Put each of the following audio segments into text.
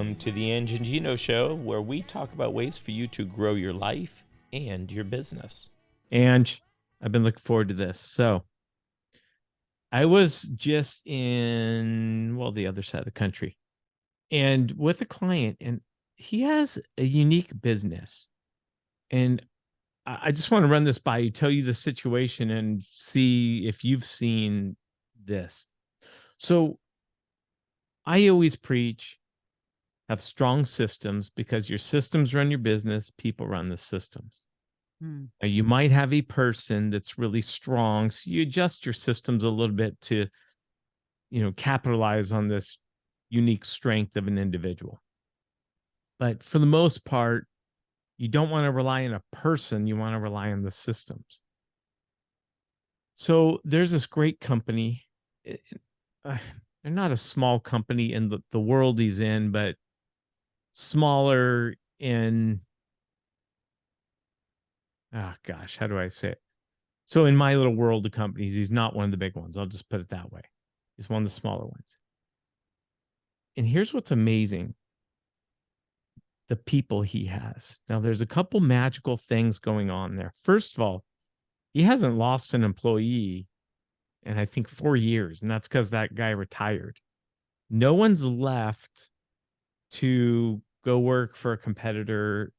Welcome to the Ang Geno Show, where we talk about ways for you to grow your life and your business. And I've been looking forward to this. So I was just in, the other side of the country and with a client, and he has a unique business. And I just want to run this by you, tell you the situation, and see if you've seen this. So I always preach, have strong systems, because your systems run your business, people run the systems. Now, you might have a person that's really strong, so you adjust your systems a little bit to, capitalize on this unique strength of an individual. But for the most part, you don't want to rely on a person, you want to rely on the systems. So there's this great company. They're not a small company in the world he's in, but smaller in, how do I say it? So in my little world of companies, he's not one of the big ones. I'll just put it that way. He's one of the smaller ones. And here's what's amazing. The people he has. Now, there's a couple magical things going on there. First of all, he hasn't lost an employee in, I think, 4 years. And that's because that guy retired. No one's left to go work for a competitor.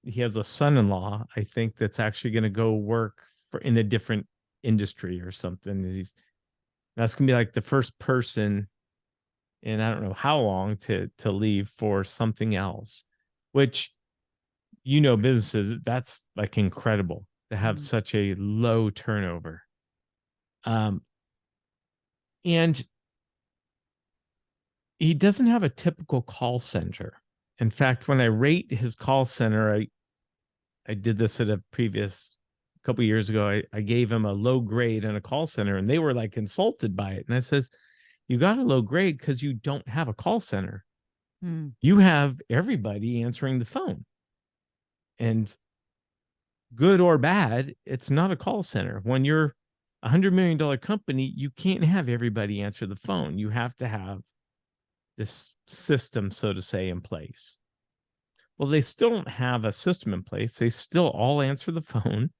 He has a son-in-law, I think, that's actually going to go work in a different industry or something. That's going to be like the first person in I don't know how long to leave for something else, which, businesses, that's like incredible to have such a low turnover. And he doesn't have a typical call center. In fact, when I rate his call center, I did this at a previous couple of years ago. I gave him a low grade in a call center, and they were like insulted by it. And I says, you got a low grade because you don't have a call center. You have everybody answering the phone. And good or bad, it's not a call center. When you're a $100 million company, you can't have everybody answer the phone. You have to have this system, so to say, in place. Well, they still don't have a system in place. They still all answer the phone,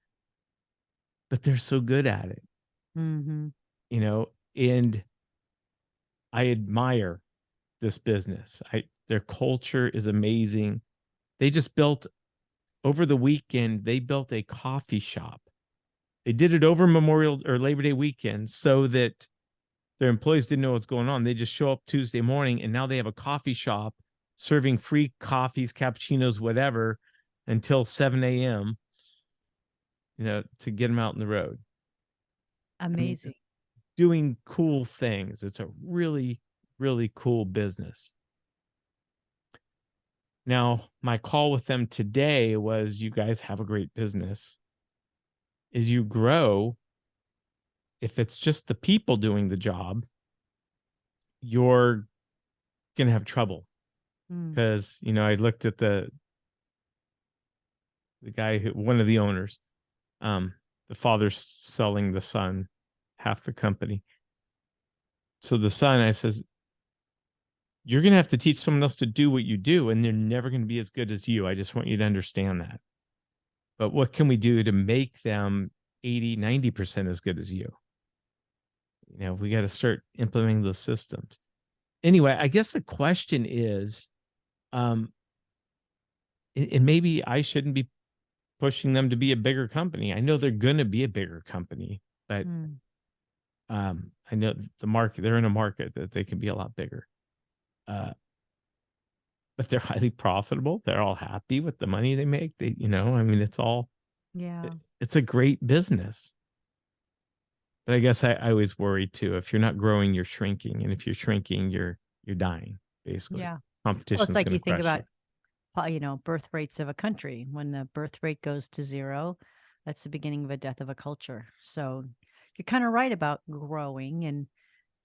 but they're so good at it. And I admire this business. Their culture is amazing. They just built, over the weekend, they built a coffee shop. They did it over Memorial or Labor Day weekend so that their employees didn't know what's going on. They just show up Tuesday morning, and now they have a coffee shop serving free coffees, cappuccinos, whatever, until 7 a.m., to get them out on the road. Amazing. Doing cool things. It's a really, really cool business. Now, my call with them today was, you guys have a great business. As you grow, if it's just the people doing the job, you're going to have trouble. Because, I looked at the guy, one of the owners, the father's selling the son half the company. So the son, I says, you're going to have to teach someone else to do what you do, and they're never going to be as good as you. I just want you to understand that. But what can we do to make them 80, 90% as good as you? We got to start implementing those systems. Anyway, I guess the question is, and maybe I shouldn't be pushing them to be a bigger company. I know they're going to be a bigger company, but I know the market, they're in a market that they can be a lot bigger. But they're highly profitable. They're all happy with the money they make. It's all, it's a great business. But I guess I always worry too. If you're not growing, you're shrinking. And if you're shrinking, you're dying, basically. Yeah. Competition. Well, it's like you think about, birth rates of a country. When the birth rate goes to zero, that's the beginning of a death of a culture. So you're kind of right about growing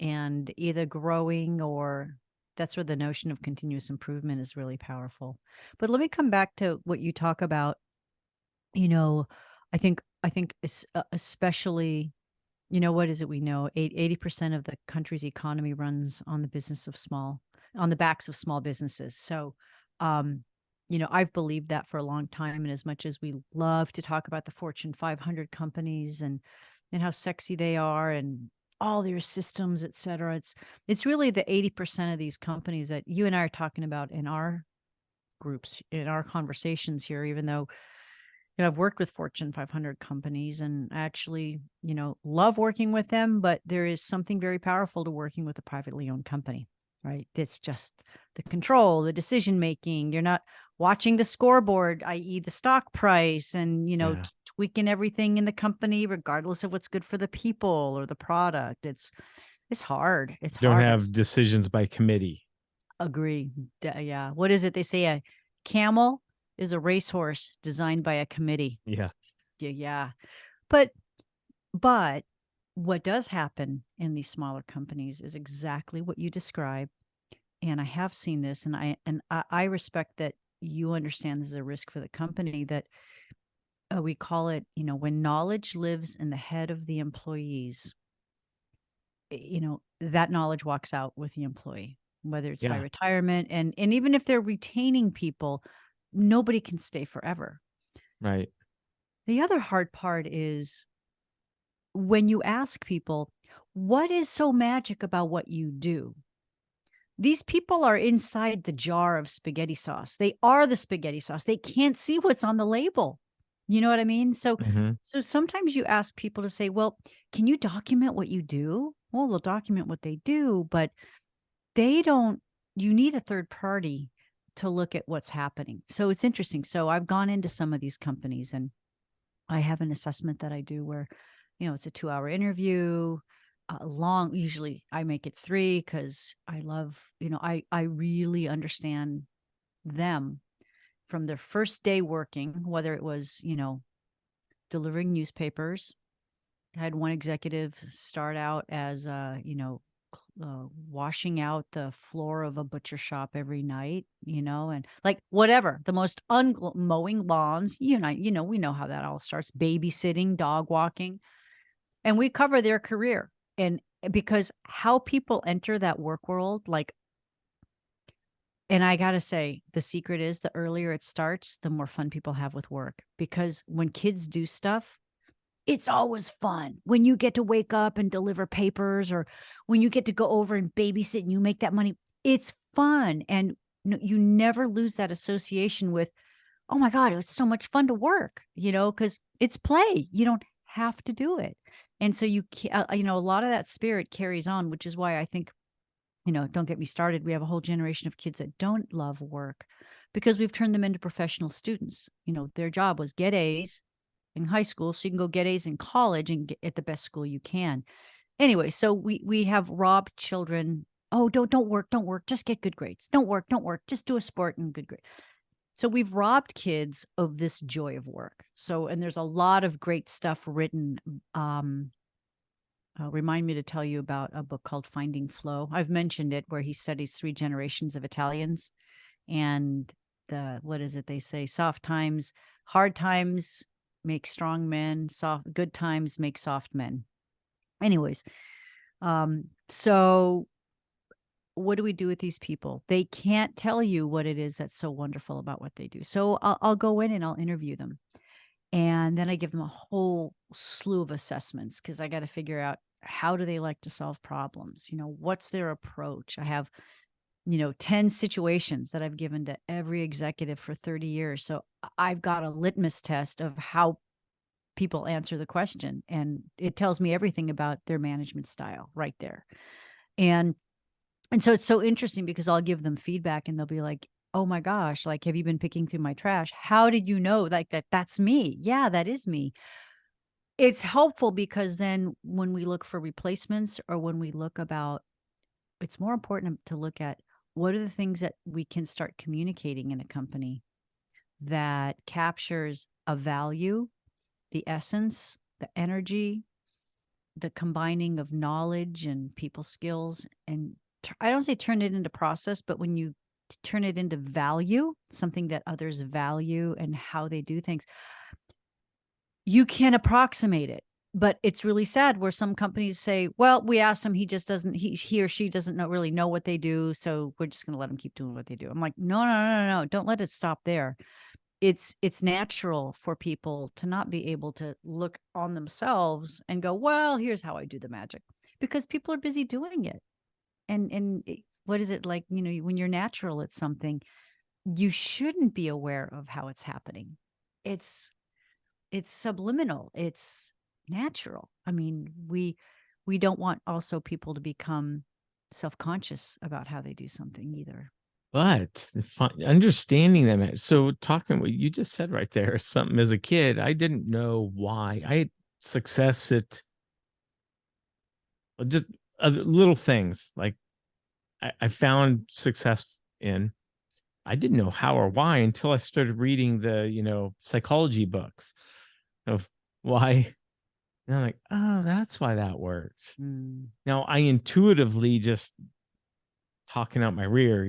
and either growing, or that's where the notion of continuous improvement is really powerful. But let me come back to what you talk about. I think especially, what is it we know? 80% of the country's economy runs on the business of small on the backs of small businesses. So, um, I've believed that for a long time. And as much as we love to talk about the Fortune 500 companies and how sexy they are and all their systems, et cetera, it's really the 80% of these companies that you and I are talking about in our groups, in our conversations here, even though I've worked with Fortune 500 companies and I actually, love working with them, but there is something very powerful to working with a privately owned company, right? It's just the control, the decision making. You're not watching the scoreboard, i.e. the stock price and, Yeah. tweaking everything in the company, regardless of what's good for the people or the product. It's hard. It's Don't hard. have decisions by committee. Agree. Yeah. What is it? They say a camel is a racehorse designed by a committee. Yeah. Yeah, yeah. But but what does happen in these smaller companies is exactly what you describe. And I have seen this, and I respect that you understand this is a risk for the company that we call it, when knowledge lives in the head of the employees, that knowledge walks out with the employee, whether it's by Yeah. retirement and even if they're retaining people, nobody can stay forever. Right. The other hard part is when you ask people, what is so magic about what you do? These people are inside the jar of spaghetti sauce. They are the spaghetti sauce. They can't see what's on the label. You know what I mean? So Hmm. so sometimes you ask people to say, "Well, can you document what you do?" Well, they'll document what they do, but they don't you need a third party to look at what's happening. So it's interesting. So I've gone into some of these companies and I have an assessment that I do where, it's a 2-hour interview, long. Usually I make it 3 because I love, I really understand them from their first day working, whether it was, delivering newspapers. I had one executive start out as, washing out the floor of a butcher shop every night, and like whatever, the most mowing lawns, we know how that all starts, babysitting, dog walking, and we cover their career. And because how people enter that work world, like, and I got to say, the secret is the earlier it starts, the more fun people have with work. Because when kids do stuff, it's always fun when you get to wake up and deliver papers or when you get to go over and babysit and you make that money. It's fun. And you never lose that association with, oh my God, it was so much fun to work, because it's play. You don't have to do it. And so a lot of that spirit carries on, which is why I think, don't get me started. We have a whole generation of kids that don't love work because we've turned them into professional students. Their job was get A's in high school so you can go get A's in college and get at the best school you can. Anyway, so we have robbed children. Oh, don't work, just get good grades. Don't work, just do a sport and good grade. So we've robbed kids of this joy of work. So, and there's a lot of great stuff written. Remind me to tell you about a book called Finding Flow. I've mentioned it, where he studies 3 generations of Italians and what is it they say? Soft times, hard times make strong men, good times make soft men. Anyways, so what do we do with these people? They can't tell you what it is that's so wonderful about what they do. So I'll go in and I'll interview them. And then I give them a whole slew of assessments because I got to figure out, how do they like to solve problems? What's their approach? I have, 10 situations that I've given to every executive for 30 years. So I've got a litmus test of how people answer the question. And it tells me everything about their management style right there. And so it's so interesting because I'll give them feedback and they'll be like, oh my gosh, like, have you been picking through my trash? How did you know that's me? Yeah, that is me. It's helpful because then when we look for replacements or when we look about, it's more important to look at what are the things that we can start communicating in a company that captures a value, the essence, the energy, the combining of knowledge and people skills. And I don't say turn it into process, but when you turn it into value, something that others value and how they do things, you can approximate it. but it's really sad where some companies say, well, we asked him, he just doesn't, he or she doesn't really know what they do. So we're just going to let them keep doing what they do. I'm like, no, no, no, no, no. Don't let it stop there. It's natural for people to not be able to look on themselves and go, well, here's how I do the magic, because people are busy doing it. And what is it like, when you're natural at something, you shouldn't be aware of how it's happening. It's it's subliminal. It's natural. I mean, we don't want also people to become self-conscious about how they do something either. But understanding them. So talking what you just said right there, something as a kid, I didn't know why. I had success at just other little things. Like I found success in, I didn't know how or why until I started reading the, psychology books of why. And I'm like, oh, that's why that works. Mm. Now I intuitively just talking out my rear,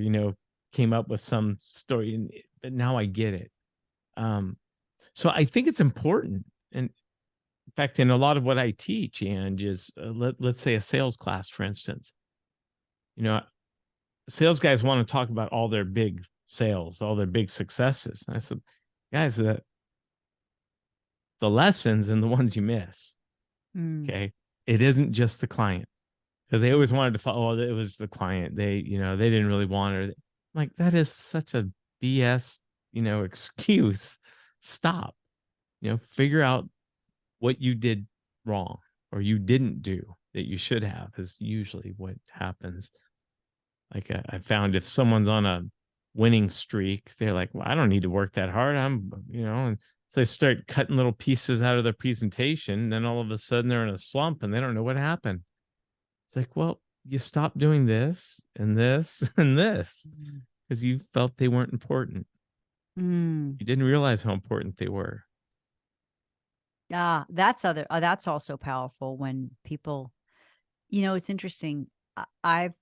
came up with some story, but now I get it. So I think it's important. And in fact, in a lot of what I teach, and is let's say a sales class, for instance, you know, sales guys want to talk about all their big sales, all their big successes. And I said, guys, the lessons and the ones you miss. Mm. Okay. It isn't just the client, because they Mm. always wanted to follow. Oh, it was the client. They didn't really want her. Like, that is such a BS, excuse. Stop, figure out what you did wrong or you didn't do that you should have, is usually what happens. Like I found if someone's on a winning streak, they're like, well, I don't need to work that hard. And so they start cutting little pieces out of their presentation. Then all of a sudden they're in a slump and they don't know what happened. It's like, well, you stopped doing this and this and this Mm. because you felt they weren't important. Mm. You didn't realize how important they were. Yeah, that's also powerful when people, it's interesting. I've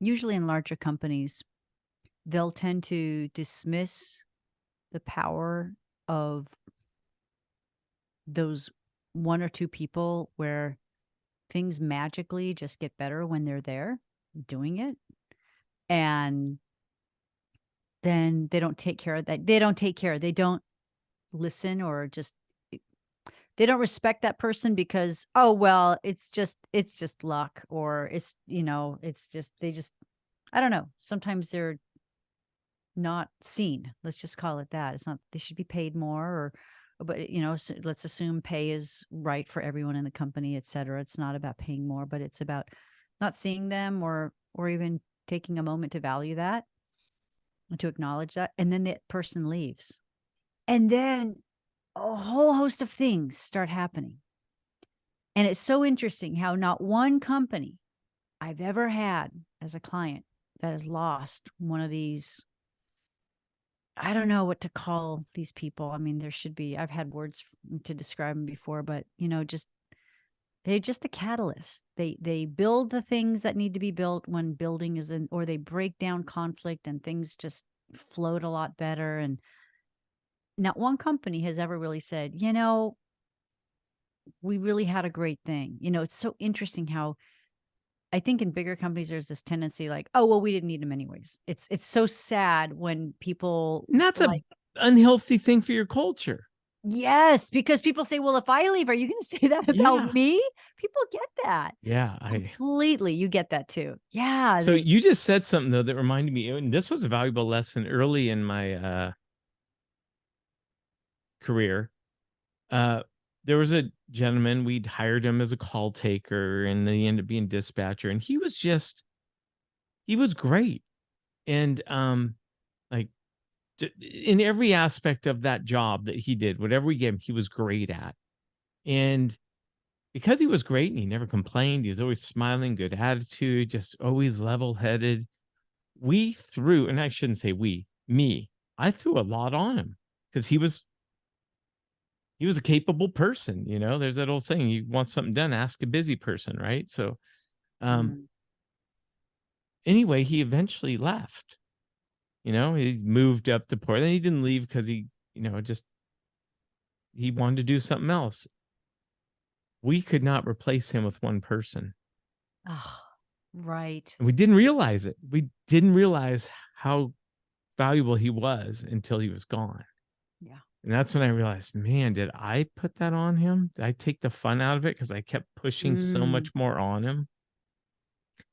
usually in larger companies, they'll tend to dismiss the power of those one or two people where things magically just get better when they're there doing it. And then they don't take care of that. They don't take care. They don't listen or just they don't respect that person because, oh, well, it's just luck, or it's just they just I don't know. Sometimes they're not seen. Let's just call it that. It's not they should be paid more, but so let's assume pay is right for everyone in the company, et cetera. It's not about paying more, but it's about not seeing them or even taking a moment to value that and to acknowledge that. And then that person leaves. And then a whole host of things start happening. And it's so interesting how not one company I've ever had as a client that has lost one of these. I don't know what to call these people. I mean, there should be, I've had words to describe them before, but just they're just the catalyst. They build the things that need to be built when building is in, or they break down conflict and things just float a lot better. And not one company has ever really said, we really had a great thing. It's so interesting how I think in bigger companies there's this tendency like, oh well, we didn't need them anyways. It's so sad when people And that's a like, unhealthy thing for your culture. yes, because people say, well, if I leave, are you going to say that Yeah. about me? People get that Yeah. completely. You get that too. Yeah. So you just said something though that reminded me, and this was a valuable lesson early in my career. Uh, there was a gentleman, we'd hired him as a call taker, and then he ended up being dispatcher, and he was great. And like in every aspect of that job that he did, whatever we gave him, he was great at. And because he was great and he never complained, he was always smiling, good attitude, just always level headed. We threw, and I shouldn't say we, me, I threw a lot on him because he was a capable person. There's that old saying, you want something done, ask a busy person, right? So um Mm. anyway, he eventually left. He moved up to Portland. He didn't leave because just he wanted to do something else. we could not replace him with one person. Oh, right. And we didn't realize it. We didn't realize how valuable he was until he was gone. Yeah. And that's when I realized, man, did I put that on him? Did I take the fun out of it because I kept pushing so Mm. much more on him?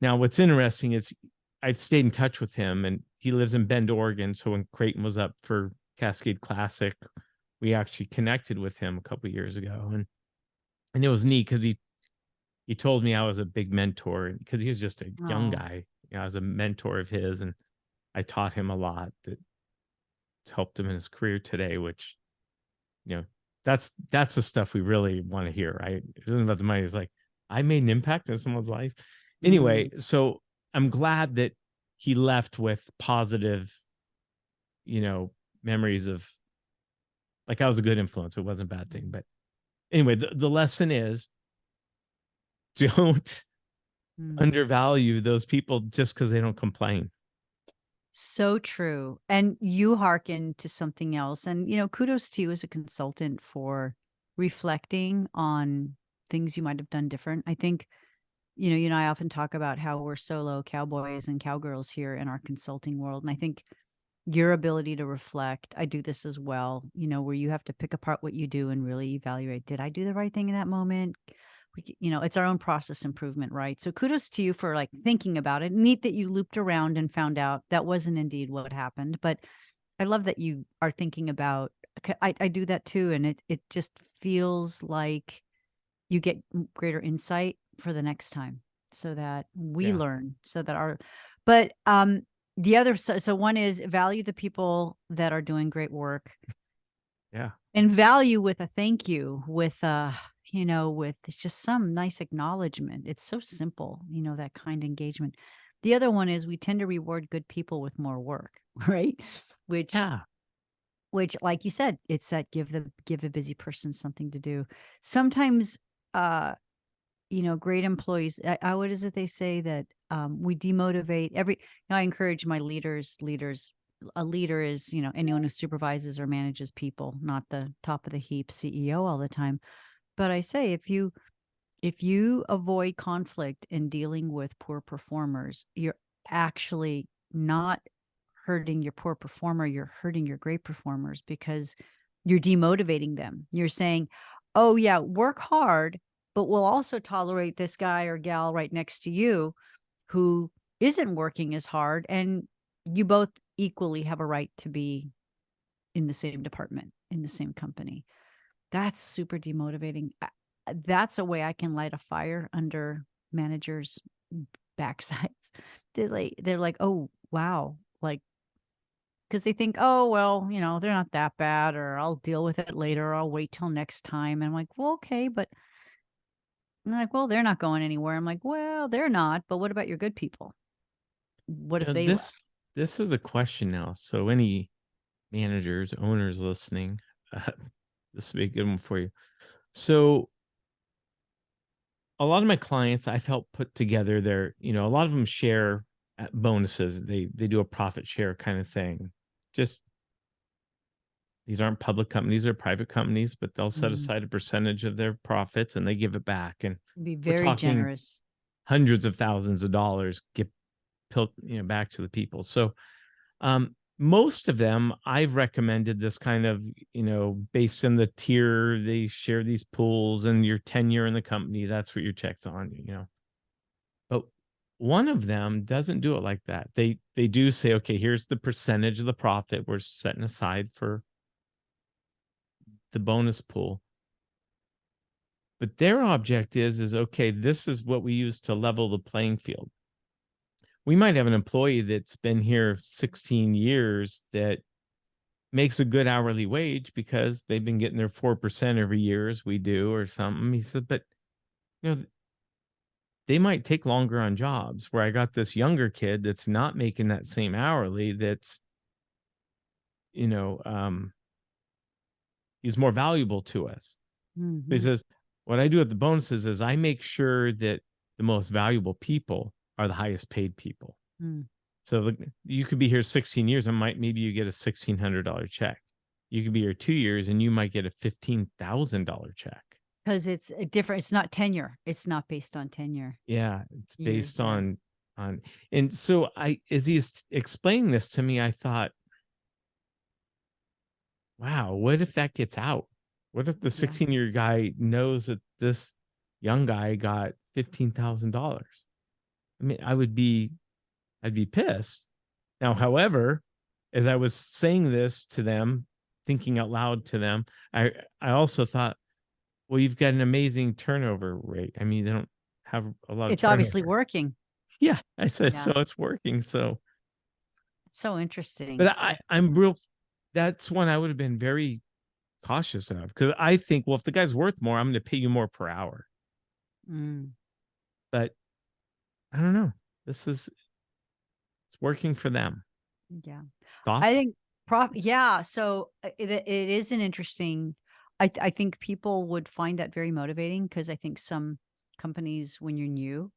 Now, what's interesting is I've stayed in touch with him, and he lives in Bend, Oregon. So when Creighton was up for Cascade Classic, we actually connected with him a couple years ago, and it was neat because he told me I was a big mentor because he was just a young Oh. guy. You know, I was a mentor of his, and I taught him a lot that helped him in his career today. Which, you know, that's the stuff we really want to hear, right? It isn't about the money. It's like I made an impact in someone's life. Mm. Anyway, so I'm glad that he left with positive, you know, memories of, like, I was a good influence. It wasn't a bad thing. But anyway, the lesson is don't Mm. undervalue those people just because they don't complain. So true. And you hearken to something else. And, kudos to you as a consultant for reflecting on things you might have done different. I think, you and I often talk about how we're solo cowboys and cowgirls here in our consulting world. And I think your ability to reflect, I do this as well, where you have to pick apart what you do and really evaluate, did I do the right thing in that moment? It's our own process improvement, right? So kudos to you for like thinking about it. Neat that you looped around and found out that wasn't indeed what happened. But I love that you are thinking about, I do that too. And it just feels like you get greater insight for the next time so that we Yeah. learn so that but the other, so one is value the people that are doing great work Yeah. and value with a thank you, with with it's just some nice acknowledgement. It's so simple, that kind engagement. The other one is we tend to reward good people with more work, right? which Yeah. which like you said, it's that give a busy person something to do. Sometimes great employees, what is it they say that we demotivate I encourage my leaders. A leader is, anyone who supervises or manages people, not the top of the heap CEO all the time. But I say, if you avoid conflict in dealing with poor performers, you're actually not hurting your poor performer, you're hurting your great performers because you're demotivating them. You're saying, oh, yeah, work hard, but we'll also tolerate this guy or gal right next to you who isn't working as hard. And you both equally have a right to be in the same department, in the same company. That's super demotivating. That's a way I can light a fire under managers' backsides. They're like, oh, wow. Like, because they think, oh, well, they're not that bad, or I'll deal with it later, or I'll wait till next time. And I'm like, well, okay, but I'm like, well, they're not going anywhere. I'm like, well, they're not, but what about your good people? What You if know, they left? this is a question now. So any managers, owners listening, uh, this would be a good one for you. So a lot of my clients I've helped put together a lot of them share bonuses. They do a profit share kind of thing. Just these aren't public companies, they're private companies, but they'll set Mm, aside a percentage of their profits and they give it back. And be we're very talking generous. hundreds of thousands of dollars get back to the people. So most of them I've recommended this kind of, based on the tier, they share these pools and your tenure in the company. That's what your check's on. But one of them doesn't do it like that. They do say, okay, here's the percentage of the profit we're setting aside for the bonus pool. But their object is okay, this is what we use to level the playing field. We might have an employee that's been here 16 years that makes a good hourly wage because they've been getting their 4% every year as we do or something. He said, but you know, they might take longer on jobs where I got this younger kid that's not making that same hourly. That's, you know, um, he's more valuable to us. He Hmm. says, what I do with the bonuses is I make sure that the most valuable people are the highest paid people. Mm, So you could be here 16 years and maybe you get a $1,600 check. You could be here 2 years and you might get a $15,000 check. Because it's a different, it's not tenure. It's not based on tenure. Yeah, it's Years based there. on and so as he's explaining this to me, I thought, wow, what if that gets out? What if the Yeah. 16-year guy knows that this young guy got $15,000? I mean, I'd be pissed. Now, however, as I was saying this to them, thinking out loud to them, I also thought, well, you've got an amazing turnover rate. I mean, they don't have a lot of It's obviously turnover. working. Yeah, I said, Yeah. so it's working. So, It's so interesting. but I'm real. That's one I would have been very cautious of, because I think, well, if the guy's worth more, I'm going to pay you more per hour. Mm, But I don't know. It's working for them. yeah. I Thoughts? think yeah. So it is an interesting, I think people would find that very motivating because I think some companies, when you're new,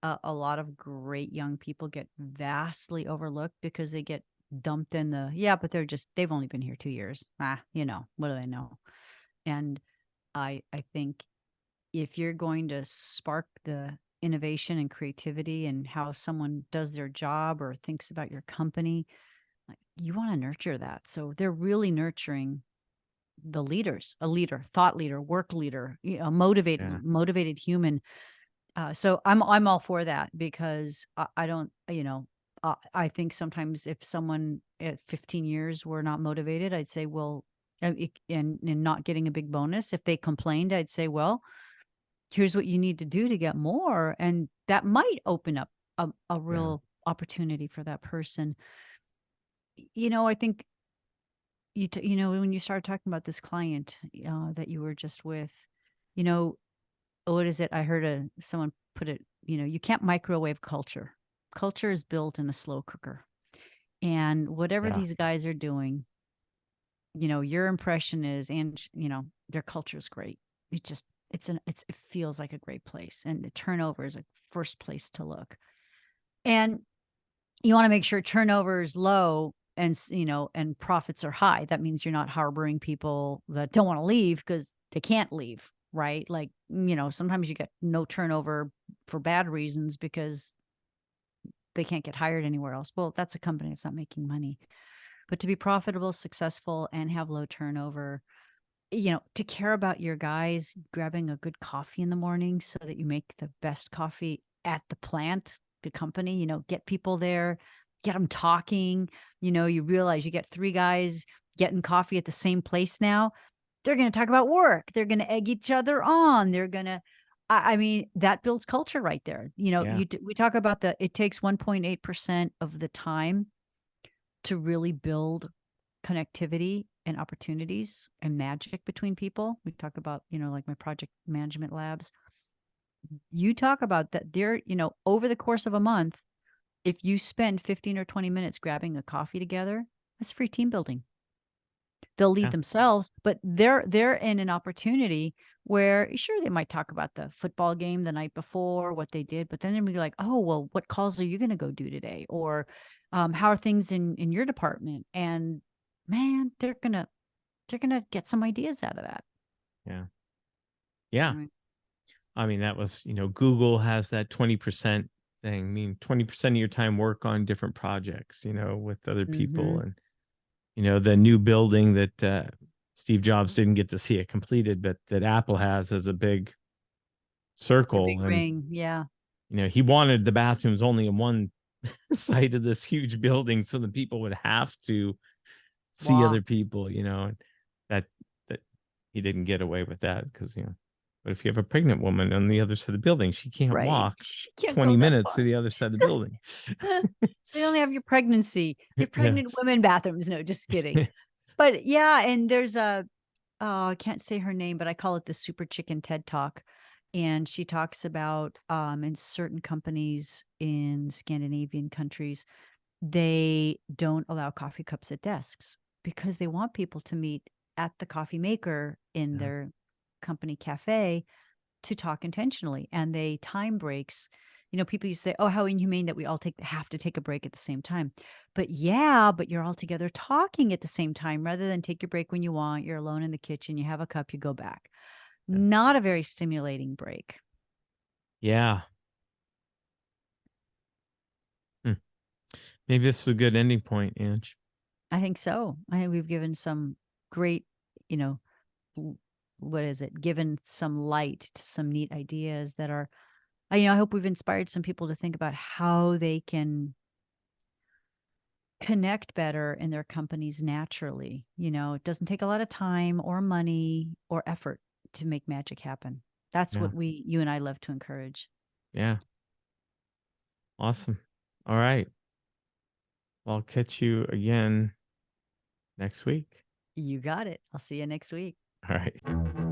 a lot of great young people get vastly overlooked because they get dumped in the, yeah, but they've only been here 2 years. What do they know? And I think if you're going to spark the innovation and creativity and how someone does their job or thinks about your company, like, you want to nurture that. So they're really nurturing the leaders, a leader, thought leader, work leader, a Yeah. motivated human. So I'm all for that because I don't, I think sometimes if someone at 15 years were not motivated, I'd say, well, and not getting a big bonus. If they complained, I'd say, well, here's what you need to do to get more, and that might open up a Yeah. real opportunity for that person. I think when you started talking about this client that you were just with, you know, what is it? I heard someone put it, you can't microwave culture. Culture is built in a slow cooker. And whatever Yeah. these guys are doing, your impression is, and their culture is great. It just, it feels like a great place. And the turnover is a first place to look. And you want to make sure turnover is low and, and profits are high. That means you're not harboring people that don't want to leave because they can't leave. Right. Like, sometimes you get no turnover for bad reasons because they can't get hired anywhere else. Well, that's a company that's not making money. But to be profitable, successful, and have low turnover, to care about your guys grabbing a good coffee in the morning so that you make the best coffee at the plant, the company, get people there, get them talking. You realize you get 3 guys getting coffee at the same place now. They're going to talk about work. They're going to egg each other on. They're going to, I mean, that builds culture right there. Yeah. We talk about it takes 1.8% of the time to really build connectivity and opportunities and magic between people. We talk about, like my project management labs. You talk about that there, over the course of a month, if you spend 15 or 20 minutes grabbing a coffee together, that's free team building. They'll lead Yeah. themselves, but they're in an opportunity where sure they might talk about the football game the night before, what they did, but then they'll be like, oh, well, what calls are you going to go do today? Or how are things in your department? And man, they're gonna get some ideas out of that. Yeah. Yeah. Right. I mean, that was, Google has that 20% thing. I mean, 20% of your time work on different projects, with other people. Mm-hmm. And, the new building that Steve Jobs didn't get to see it completed, but that Apple has as a big Their big circle. And, ring. Yeah. he wanted the bathrooms only in one side of this huge building so the people would have to see Walk. other people, and that that he didn't get away with that because, but if you have a pregnant woman on the other side of the building, she can't Right. walk Can't 20 go that minutes to far. the other side of the building. So you only have your pregnancy, your Yeah. pregnant women bathrooms. No, just kidding. But yeah, and there's I can't say her name, but I call it the Super Chicken TED Talk. And she talks about in certain companies in Scandinavian countries, they don't allow coffee cups at desks because they want people to meet at the coffee maker in Yeah. their company cafe to talk intentionally. And they time breaks. People used to say, oh, how inhumane that we all have to take a break at the same time. But yeah, but you're all together talking at the same time rather than take your break when you want. You're alone in the kitchen, you have a cup, you go back. Yeah. Not a very stimulating break. Yeah. Hmm. Maybe this is a good ending point, Ange. I think so. I think we've given some great, you know, what is it? Given some light to some neat ideas that are, I hope we've inspired some people to think about how they can connect better in their companies naturally. It doesn't take a lot of time or money or effort to make magic happen. That's Yeah. what you and I love to encourage. Yeah. Awesome. All right. Well, I'll catch you again next week. You got it. I'll see you next week. All right.